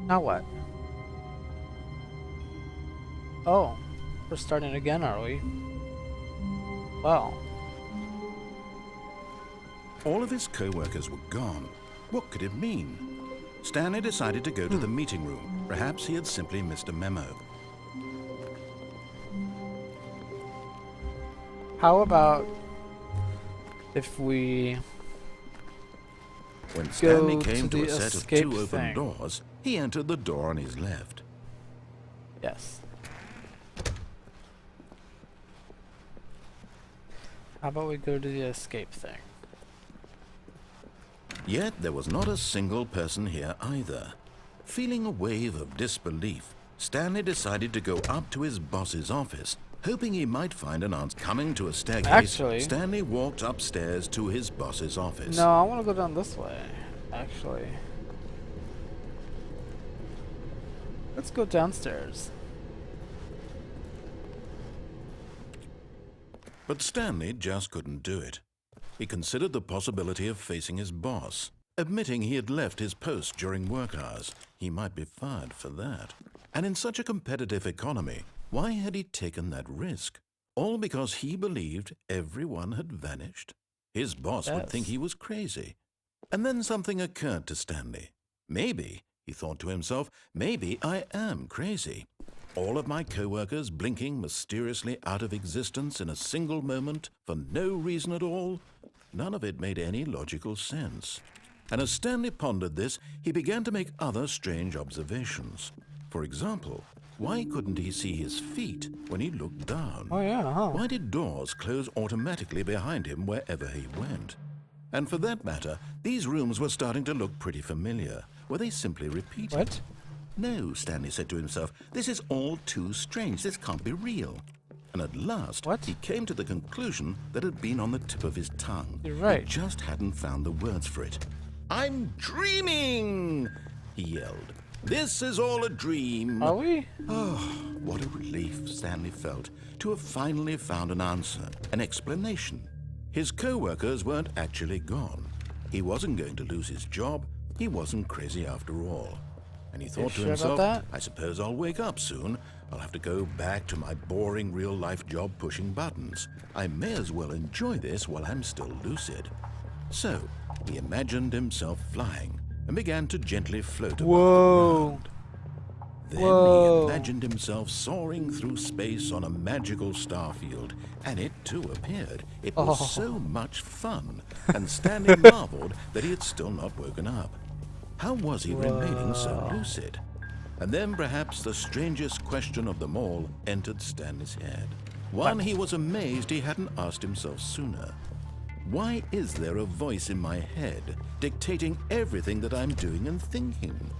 Now what? Oh, we're starting again, are we? Well, All of his co-workers were gone. What could it mean? Stanley decided to go to the meeting room. Perhaps he had simply missed a memo. how about if we When Stanley go came to to the a set of escape two open thing? doors, he entered the door on his left. Yes. How about we go to the escape thing? Yet there was not a single person here either. Feeling a wave of disbelief, Stanley decided to go up to his boss's office, hoping he might find an answer. Coming to a staircase, Actually- Stanley walked upstairs to his boss's office. No, I want to go down this way, actually. Let's go downstairs. But Stanley just couldn't do it. He considered the possibility of facing his boss. Admitting he had left his post during work hours, he might be fired for that. And in such a competitive economy, why had he taken that risk? All because he believed everyone had vanished? His boss would think he was crazy. And then something occurred to Stanley. Maybe, he thought to himself, maybe I am crazy. All of my co-workers blinking mysteriously out of existence in a single moment for no reason at all? None of it made any logical sense. And as Stanley pondered this, he began to make other strange observations. For example, why couldn't he see his feet when he looked down? Oh yeah, huh? Why did doors close automatically behind him wherever he went? And for that matter, these rooms were starting to look pretty familiar. Were they simply repeated? What? No, Stanley said to himself, this is all too strange. This can't be real. And at last, What? he came to the conclusion that had been on the tip of his tongue. You're right. He just hadn't found the words for it. I'm dreaming, he yelled. This is all a dream. Are we? Oh, what a relief Stanley felt to have finally found an answer, an explanation. His co-workers weren't actually gone. He wasn't going to lose his job. He wasn't crazy after all. And he thought to sure about himself, that? I suppose I'll wake up soon. I'll have to go back to my boring real-life job pushing buttons. I may as well enjoy this while I'm still lucid. So, he imagined himself flying and began to gently float above the Whoa. ground. Then Whoa. he imagined himself soaring through space on a magical star field, and it too appeared. It was Oh. so much fun, and Stanley marveled that he had still not woken up. How was he remaining so lucid? And then perhaps the strangest question of them all entered Stanley's head. One he was amazed he hadn't asked himself sooner. Why is there a voice in my head dictating everything that I'm doing and thinking?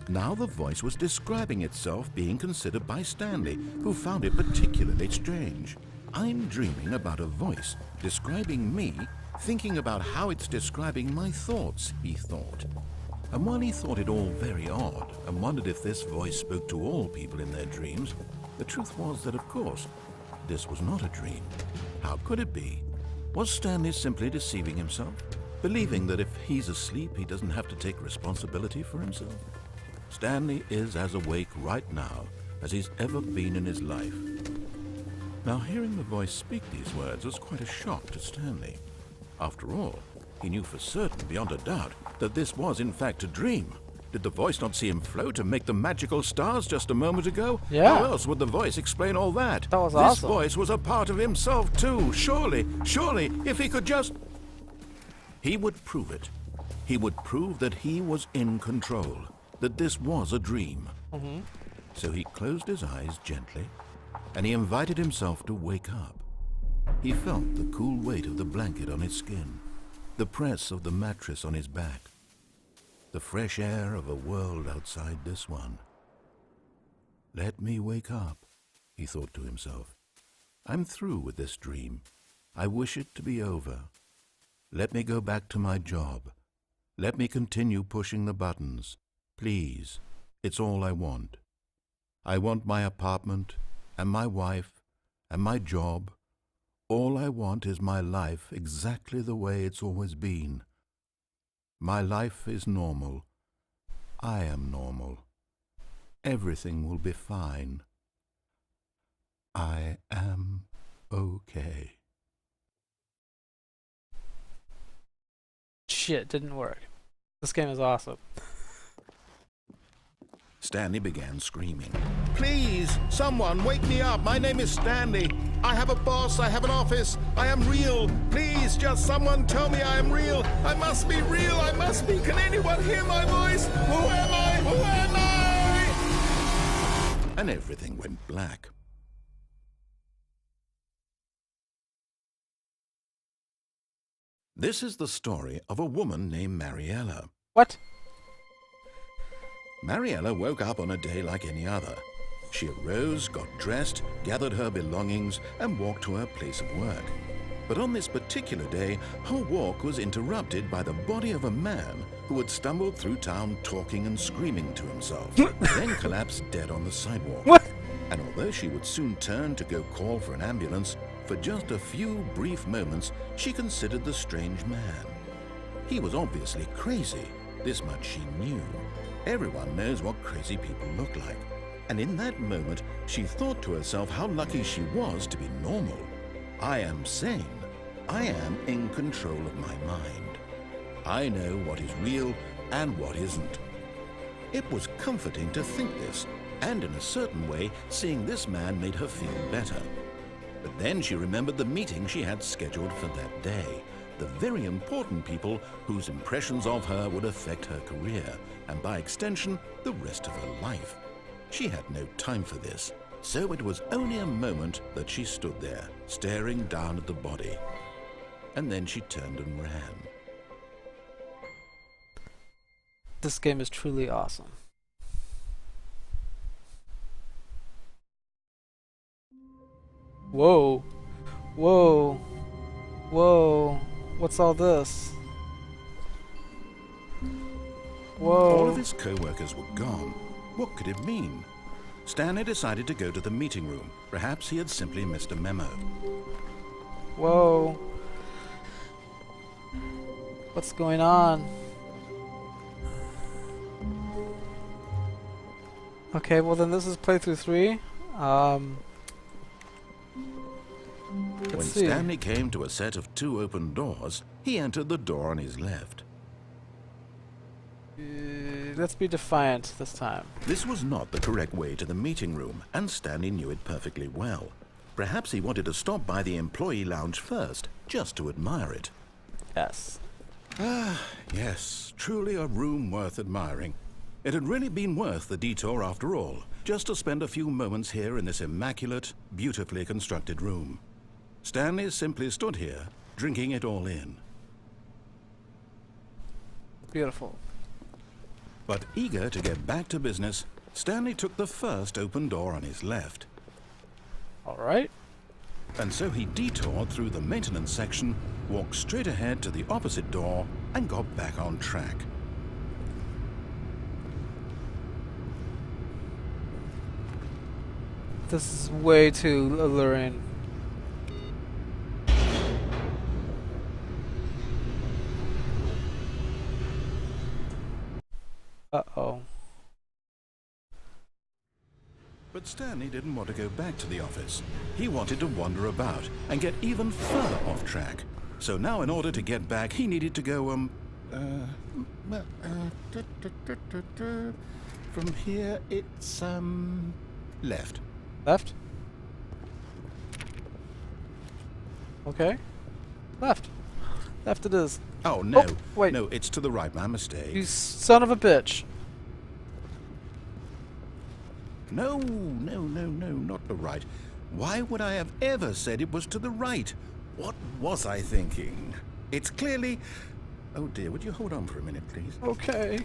Now the voice was describing itself being considered by Stanley, who found it particularly strange. I'm dreaming about a voice describing me, thinking about how it's describing my thoughts, he thought. And while he thought it all very odd and wondered if this voice spoke to all people in their dreams, the truth was that, of course, this was not a dream. How could it be? Was Stanley simply deceiving himself, believing that if he's asleep, he doesn't have to take responsibility for himself? Stanley is as awake right now as he's ever been in his life. Now, hearing the voice speak these words was quite a shock to Stanley. After all, he knew for certain, beyond a doubt, that this was in fact a dream. Did the voice not see him float and make the magical stars just a moment ago? Yeah. How else would the voice explain all that? That was this awesome. voice was a part of himself too. Surely, if he could just... He would prove it. He would prove that he was in control, that this was a dream. So he closed his eyes gently, and he invited himself to wake up. He felt the cool weight of the blanket on his skin, the press of the mattress on his back, the fresh air of a world outside this one. Let me wake up, he thought to himself. I'm through with this dream. I wish it to be over. Let me go back to my job. Let me continue pushing the buttons. Please, it's all I want. I want my apartment and my wife and my job. All I want is my life exactly the way it's always been. My life is normal. I am normal. Everything will be fine. I am okay. Shit, didn't work. This game is awesome. Stanley began screaming. Please, someone, wake me up. My name is Stanley. I have a boss. I have an office. I am real. Please, just someone tell me I am real. I must be real. I must be. Can anyone hear my voice? Who am I? Who am I? And everything went black. This is the story of a woman named Mariella. What? Mariella woke up on a day like any other. She arose, got dressed, gathered her belongings, and walked to her place of work. But on this particular day, her walk was interrupted by the body of a man who had stumbled through town talking and screaming to himself, then collapsed dead on the sidewalk. What? And although she would soon turn to go call for an ambulance, for just a few brief moments, she considered the strange man. He was obviously crazy. This much she knew. Everyone knows what crazy people look like. And in that moment, she thought to herself how lucky she was to be normal. I am sane. I am in control of my mind. I know what is real and what isn't. It was comforting to think this, and in a certain way, seeing this man made her feel better. But then she remembered the meeting she had scheduled for that day. The very important people whose impressions of her would affect her career, and by extension, the rest of her life. She had no time for this, so it was only a moment that she stood there, staring down at the body. And then she turned and ran. This game is truly awesome. Whoa. Whoa. Whoa. What's all this? Whoa. All of his co-workers were gone. What could it mean? Stanley decided to go to the meeting room. Perhaps he had simply missed a memo. Whoa. What's going on? Okay, well then this is playthrough 3. When Let's see. Stanley came to a set of 2 open doors, he entered the door on his left. Let's be defiant this time. This was not the correct way to the meeting room, and Stanley knew it perfectly well. Perhaps he wanted to stop by the employee lounge first, just to admire it. Yes. Ah, yes, truly a room worth admiring. It had really been worth the detour after all, just to spend a few moments here in this immaculate, beautifully constructed room. Stanley simply stood here, drinking it all in. Beautiful. But eager to get back to business, Stanley took the first open door on his left. Alright. And so he detoured through the maintenance section, walked straight ahead to the opposite door, and got back on track. This is way too alluring. Uh-oh. But Stanley didn't want to go back to the office. He wanted to wander about and get even further off track. So now in order to get back, he needed to go, from here it's, left. Left? Okay. Left. Left it is. Oh, no. Oh, wait. No, it's to the right. My mistake. You son of a bitch. No, not the right. Why would I have ever said it was to the right? What was I thinking? It's clearly... Oh dear, would you hold on for a minute, please? Okay.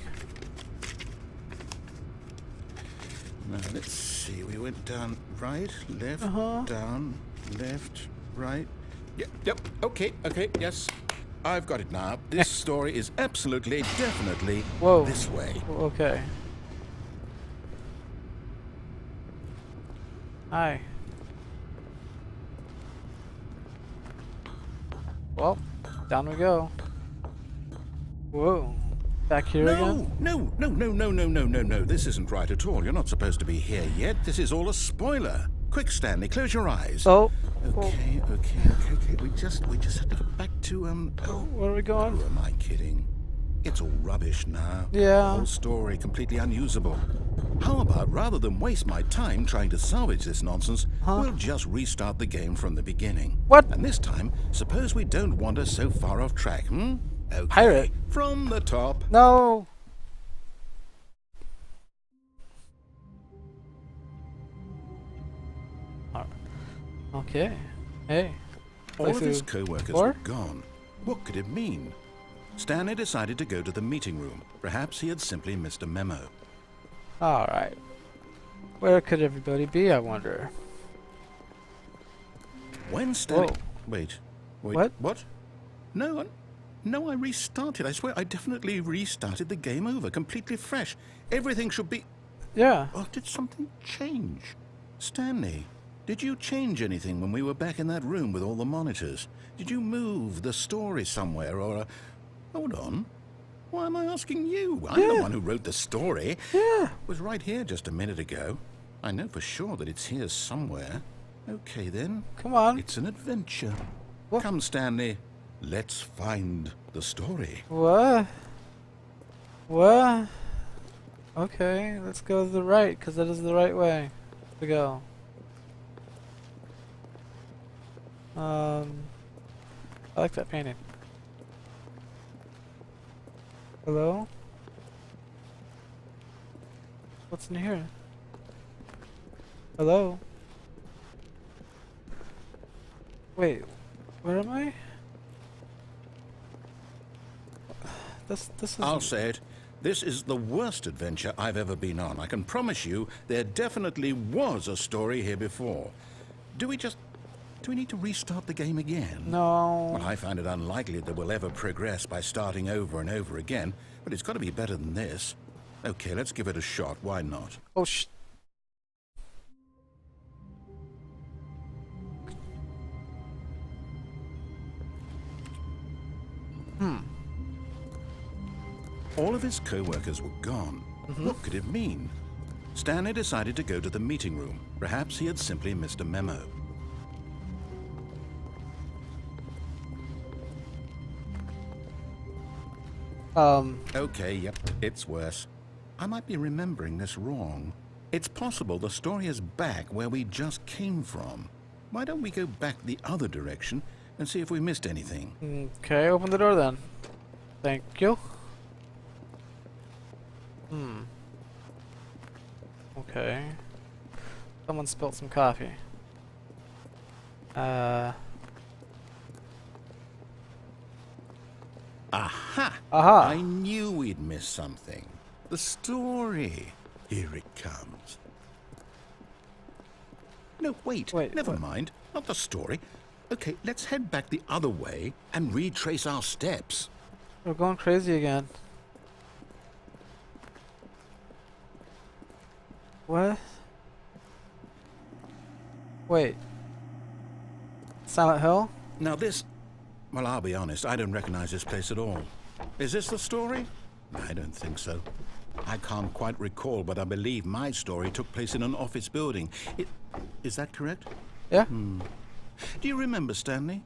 Now, let's see. We went down right, left, Uh-huh. down, left, right. Yep, okay, yes. I've got it now. This story is absolutely, definitely Whoa. this way. Okay. Hi. Well, down we go. Whoa. Back here again? No. This isn't right at all. You're not supposed to be here yet. This is all a spoiler. Quick, Stanley, close your eyes. Oh. Okay. We just have to go back to, Where are we going? Who am I kidding? It's all rubbish now. Yeah. The whole story completely unusable. How about, rather than waste my time trying to salvage this nonsense, we'll just restart the game from the beginning. What? And this time, suppose we don't wander so far off track, Okay. Pirate. From the top. No. Okay. Hey. All of his co-workers Or? were gone. What could it mean? Stanley decided to go to the meeting room. Perhaps he had simply missed a memo. Alright. Where could everybody be, I wonder? When Stanley... Whoa. Wait. What? No, I restarted. I swear, I definitely restarted the game over, completely fresh. Everything should be... Yeah. Or did something change? Stanley, did you change anything when we were back in that room with all the monitors? Did you move the story somewhere, or... Hold on. Why am I asking you? I'm the one who wrote the story. Yeah. It was right here just a minute ago. I know for sure that it's here somewhere. Okay, then. Come on. It's an adventure. What? Come, Stanley. Let's find the story. What? What? Okay, let's go to the right, because that is the right way to go. I like that painting. Hello? What's in here? Hello? Wait, where am I? This is... I'll say it. This is the worst adventure I've ever been on. I can promise you there definitely was a story here before. Do we need to restart the game again? No. Well, I find it unlikely that we'll ever progress by starting over and over again, but it's got to be better than this. Okay, let's give it a shot. Why not? Oh, All of his co-workers were gone. What could it mean? Stanley decided to go to the meeting room. Perhaps he had simply missed a memo. Okay, yep, it's worse. I might be remembering this wrong. It's possible the story is back where we just came from. Why don't we go back the other direction and see if we missed anything? Okay, open the door then. Thank you. Okay. Someone spilled some coffee. Aha! Aha! I knew we'd miss something. The story. Here it comes. No, wait. Never mind. Not the story. Okay, let's head back the other way and retrace our steps. We're going crazy again. What? Wait. Silent Hill? Now this... Well, I'll be honest, I don't recognize this place at all. Is this the story? I don't think so. I can't quite recall, but I believe my story took place in an office building. Is that correct? Yeah. Do you remember, Stanley?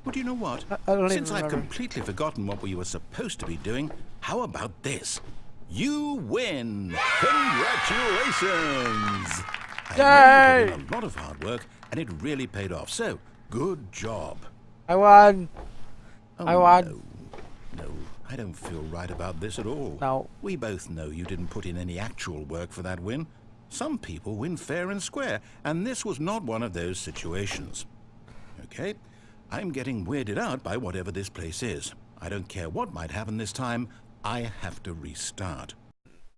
Well, do you know what? I don't even Since I've remember. completely forgotten what we were supposed to be doing, how about this? You win! Congratulations! I know you put in a lot of hard work, and it really paid off. So, good job. I won! Oh, I won. No, I don't feel right about this at all. No. We both know you didn't put in any actual work for that win. Some people win fair and square, and this was not one of those situations. Okay, I'm getting weirded out by whatever this place is. I don't care what might happen this time. I have to restart.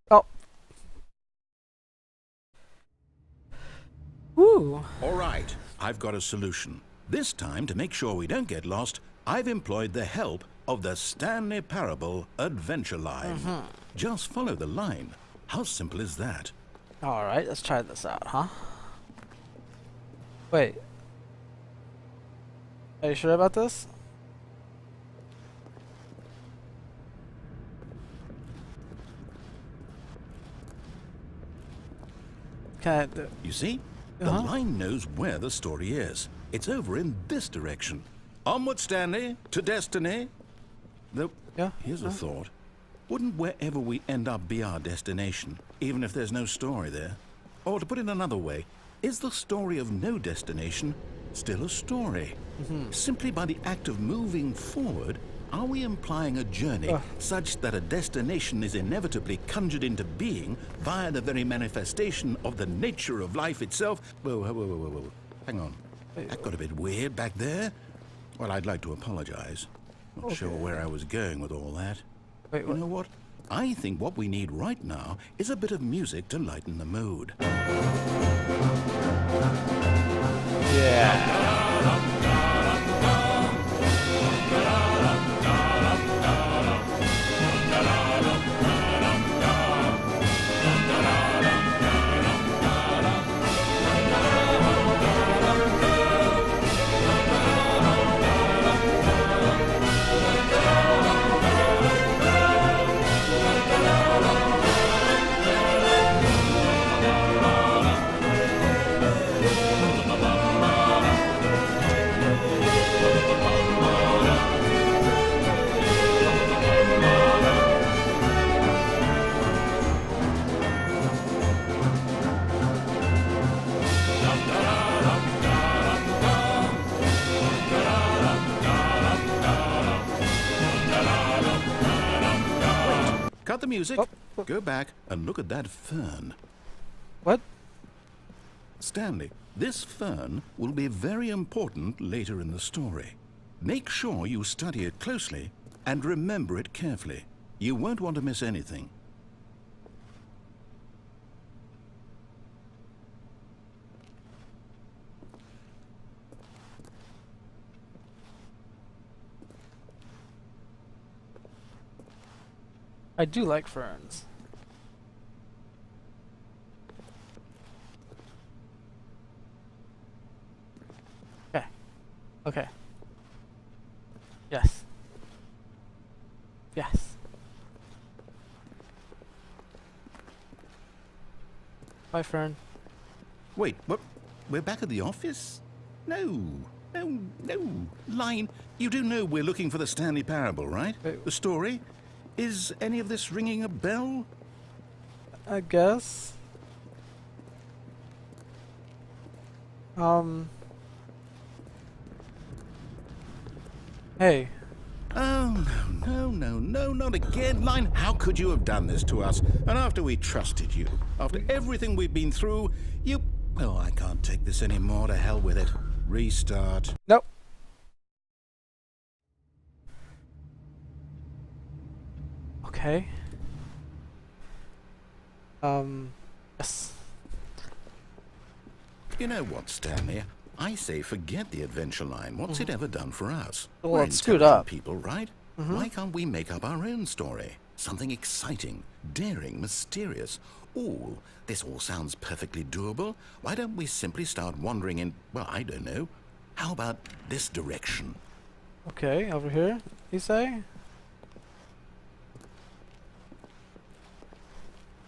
Oh. Woo. All right, I've got a solution. This time, to make sure we don't get lost, I've employed the help of the Stanley Parable Adventure Line. Just follow the line. How simple is that? Alright, let's try this out, huh? Wait. Are you sure about this? can You see? The Uh-huh. line knows where the story is. It's over in this direction. Onward, Stanley, to destiny. Though, Yeah. here's a thought. Wouldn't wherever we end up be our destination, even if there's no story there? Or to put it another way, is the story of no destination still a story? Simply by the act of moving forward, are we implying a journey such that a destination is inevitably conjured into being via the very manifestation of the nature of life itself? Whoa, whoa, whoa, whoa, whoa. Hang on. That got a bit weird back there. Well, I'd like to apologize. Not sure where I was going with all that. Wait, You what? know what? I think what we need right now is a bit of music to lighten the mood. Yeah. Cut the music. Oh. Go back and look at that fern. What? Stanley, this fern will be very important later in the story. Make sure you study it closely and remember it carefully. You won't want to miss anything. I do like ferns. Okay. Okay. Yes. Yes. Bye, fern. Wait, what? We're back at the office? No. No, no. Line, you do know we're looking for the Stanley Parable, right? Wait. The story? Is any of this ringing a bell? I guess. Hey. Oh, no, not again. Line, how could you have done this to us? And after we trusted you, after everything we've been through, you... Oh, I can't take this anymore. To hell with it. Restart. Nope. Okay. Yes. You know what, Stanley? I say forget the adventure line. What's it ever done for us? Well, We're it's screwed intelligent up. people, right? Why can't we make up our own story? Something exciting, daring, mysterious. Ooh, this all sounds perfectly doable. Why don't we simply start wandering in, well, I don't know. How about this direction? Okay, over here, you say?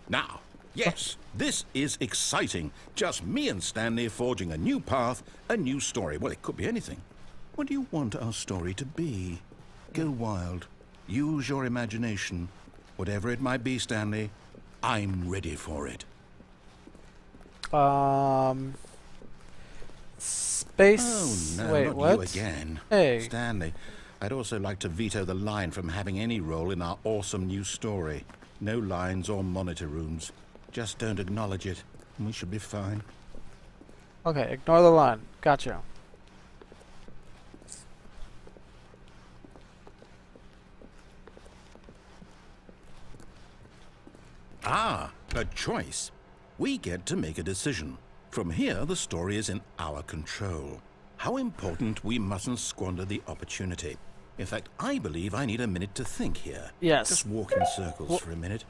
Now, yes, this is exciting. Just me and Stanley forging a new path, a new story. Well, it could be anything. What do you want our story to be? Go wild. Use your imagination. Whatever it might be, Stanley, I'm ready for it. Space. Oh, no, Wait, not what? you again. Hey. Stanley, I'd also like to veto the line from having any role in our awesome new story. No lines or monitor rooms. Just don't acknowledge it, and we should be fine. Okay, ignore the line. Gotcha. Ah, a choice. We get to make a decision. From here, the story is in our control. How important we mustn't squander the opportunity. In fact, I believe I need a minute to think here. Yes. Just walk in circles for a minute.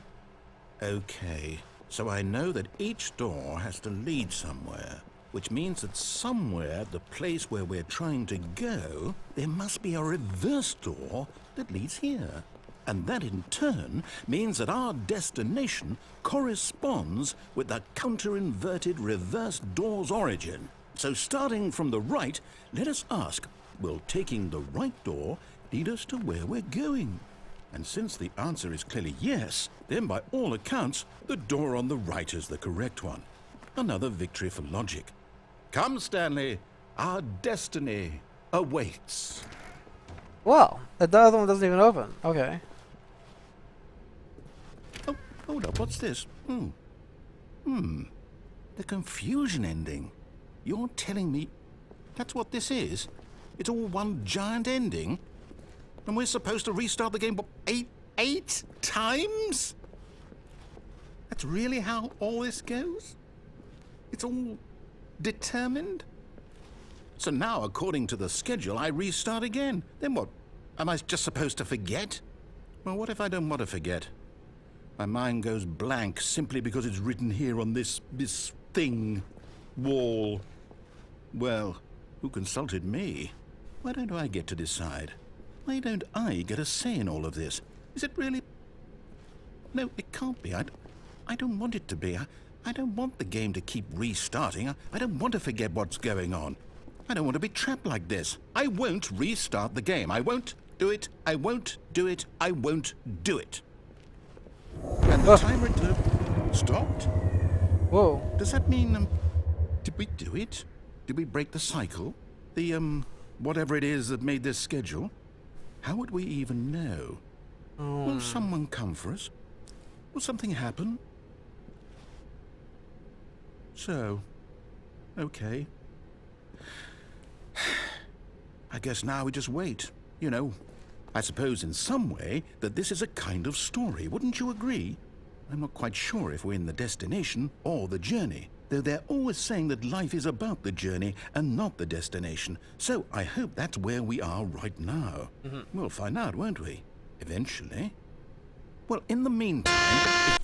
Okay, so I know that each door has to lead somewhere, which means that somewhere, the place where we're trying to go, there must be a reverse door that leads here. And that in turn means that our destination corresponds with the counter-inverted reverse door's origin. So starting from the right, let us ask, will taking the right door lead us to where we're going? And since the answer is clearly yes, then by all accounts, the door on the right is the correct one. Another victory for logic. Come, Stanley, our destiny awaits. Well, the other one doesn't even open. Okay. Oh, hold up, what's this? The confusion ending. You're telling me that's what this is? It's all one giant ending? And we're supposed to restart the game, what, eight times? That's really how all this goes? It's all determined? So now, according to the schedule, I restart again. Then what? Am I just supposed to forget? Well, what if I don't want to forget? My mind goes blank simply because it's written here on this thing, wall. Well, who consulted me? Why don't I get to decide? Why don't I get a say in all of this? Is it really? No, it can't be. I don't want it to be. I don't want the game to keep restarting. I don't want to forget what's going on. I don't want to be trapped like this. I won't restart the game. I won't do it. I won't do it. I won't do it. And the timer stopped? Whoa. Does that mean, did we do it? Did we break the cycle? The, whatever it is that made this schedule? How would we even know? Will someone come for us? Will something happen? So, okay. I guess now we just wait. You know, I suppose in some way that this is a kind of story, wouldn't you agree? I'm not quite sure if we're in the destination or the journey, though they're always saying that life is about the journey and not the destination. So I hope that's where we are right now. We'll find out, won't we? Eventually. Well, in the meantime...